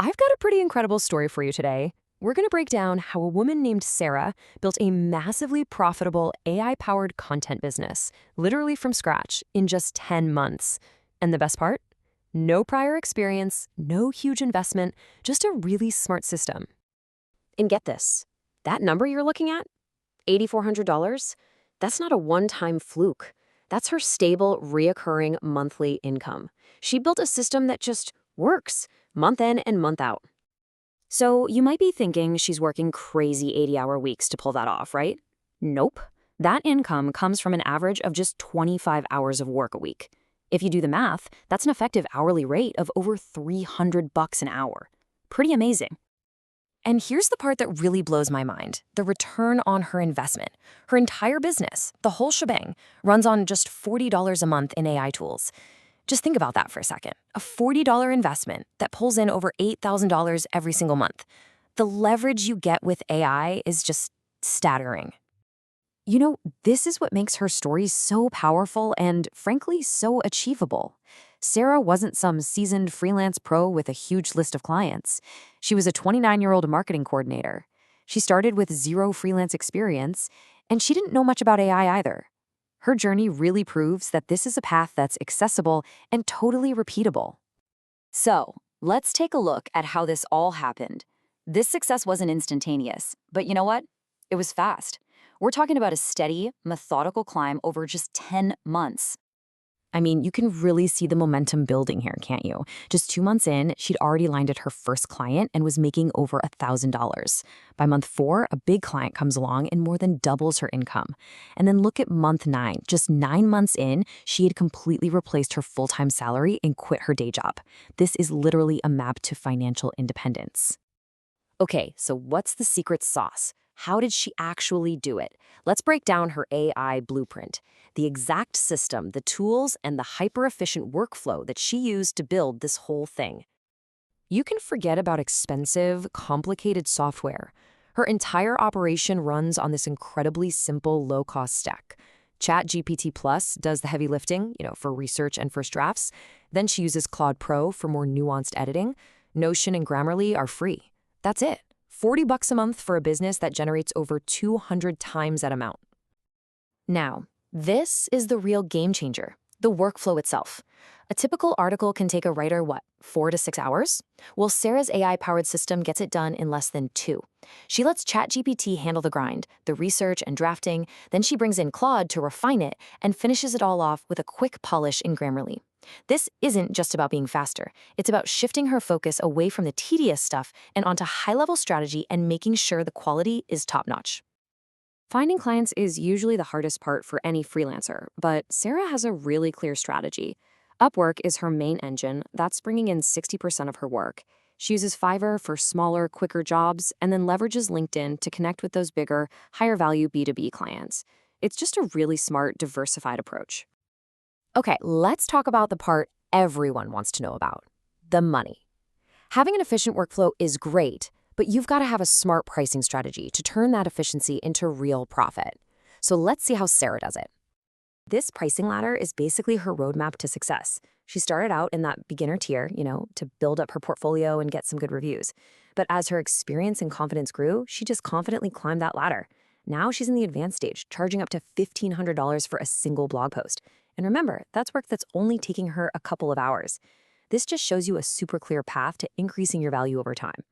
I've got a pretty incredible story for you today. We're going to break down how a woman named Sarah built a massively profitable AI-powered content business, literally from scratch, in just 10 months. And the best part? No prior experience, no huge investment, just a really smart system. And get this, that number you're looking at, $8,400, that's not a one-time fluke. That's her stable, reoccurring monthly income. She built a system that just works, month in and month out. So you might be thinking she's working crazy 80-hour weeks to pull that off, right? Nope. That income comes from an average of just 25 hours of work a week. If you do the math, that's an effective hourly rate of over $300 an hour. Pretty amazing. And here's the part that really blows my mind, the return on her investment. Her entire business, the whole shebang, runs on just $40 a month in AI tools. Just think about that for a second. A $40 investment that pulls in over $8,000 every single month. The leverage you get with AI is just staggering. You know, this is what makes her story so powerful and, frankly, so achievable. Sarah wasn't some seasoned freelance pro with a huge list of clients. She was a 29-year-old marketing coordinator. She started with zero freelance experience, and she didn't know much about AI either. Her journey really proves that this is a path that's accessible and totally repeatable. So, let's take a look at how this all happened. This success wasn't instantaneous, but you know what? It was fast. We're talking about a steady, methodical climb over just 10 months. I mean, you can really see the momentum building here, can't you? Just 2 months in, she'd already landed her first client and was making over $1,000. By month 4, a big client comes along and more than doubles her income. And then look at month 9. Just 9 months in, she had completely replaced her full-time salary and quit her day job. This is literally a map to financial independence. Okay, so what's the secret sauce? How did she actually do it? Let's break down her AI blueprint, the exact system, the tools, and the hyper-efficient workflow that she used to build this whole thing. You can forget about expensive, complicated software. Her entire operation runs on this incredibly simple, low-cost stack. ChatGPT Plus does the heavy lifting, for research and first drafts. Then she uses Claude Pro for more nuanced editing. Notion and Grammarly are free. That's it. $40 a month for a business that generates over 200 times that amount. Now, this is the real game changer, the workflow itself. A typical article can take a writer, 4 to 6 hours? Well, Sarah's AI-powered system gets it done in less than 2. She lets ChatGPT handle the grind, the research and drafting, then she brings in Claude to refine it and finishes it all off with a quick polish in Grammarly. This isn't just about being faster. It's about shifting her focus away from the tedious stuff and onto high-level strategy and making sure the quality is top-notch. Finding clients is usually the hardest part for any freelancer, but Sarah has a really clear strategy. Upwork is her main engine. That's bringing in 60% of her work. She uses Fiverr for smaller, quicker jobs, and then leverages LinkedIn to connect with those bigger, higher-value B2B clients. It's just a really smart, diversified approach. Okay, let's talk about the part everyone wants to know about, the money. Having an efficient workflow is great, but you've got to have a smart pricing strategy to turn that efficiency into real profit. So let's see how Sarah does it. This pricing ladder is basically her roadmap to success. She started out in that beginner tier, to build up her portfolio and get some good reviews. But as her experience and confidence grew, she just confidently climbed that ladder. Now she's in the advanced stage, charging up to $1,500 for a single blog post. And remember, that's work that's only taking her a couple of hours. This just shows you a super clear path to increasing your value over time.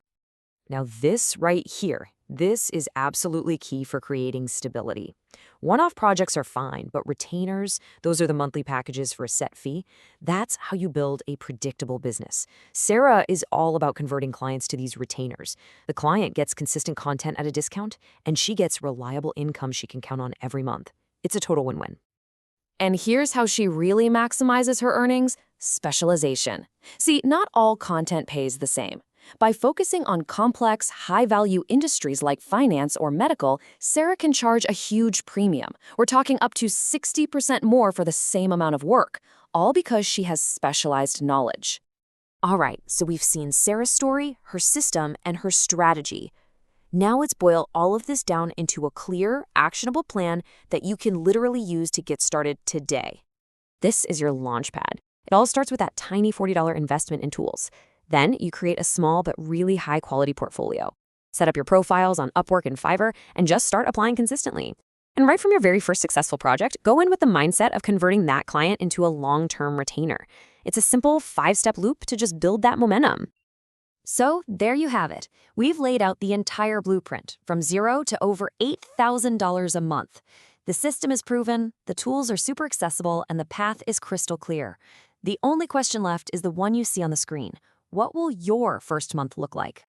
Now this right here, this is absolutely key for creating stability. One-off projects are fine, but retainers, those are the monthly packages for a set fee. That's how you build a predictable business. Sarah is all about converting clients to these retainers. The client gets consistent content at a discount, and she gets reliable income she can count on every month. It's a total win-win. And here's how she really maximizes her earnings: specialization. See, not all content pays the same. By focusing on complex, high-value industries like finance or medical, Sarah can charge a huge premium. We're talking up to 60% more for the same amount of work, all because she has specialized knowledge. All right, so we've seen Sarah's story, her system, and her strategy. Now let's boil all of this down into a clear, actionable plan that you can literally use to get started today. This is your launchpad. It all starts with that tiny $40 investment in tools. Then you create a small but really high-quality portfolio. Set up your profiles on Upwork and Fiverr, and just start applying consistently. And right from your very first successful project, go in with the mindset of converting that client into a long-term retainer. It's a simple 5-step loop to just build that momentum. So there you have it. We've laid out the entire blueprint, from zero to over $8,000 a month. The system is proven, the tools are super accessible, and the path is crystal clear. The only question left is the one you see on the screen. What will your first month look like?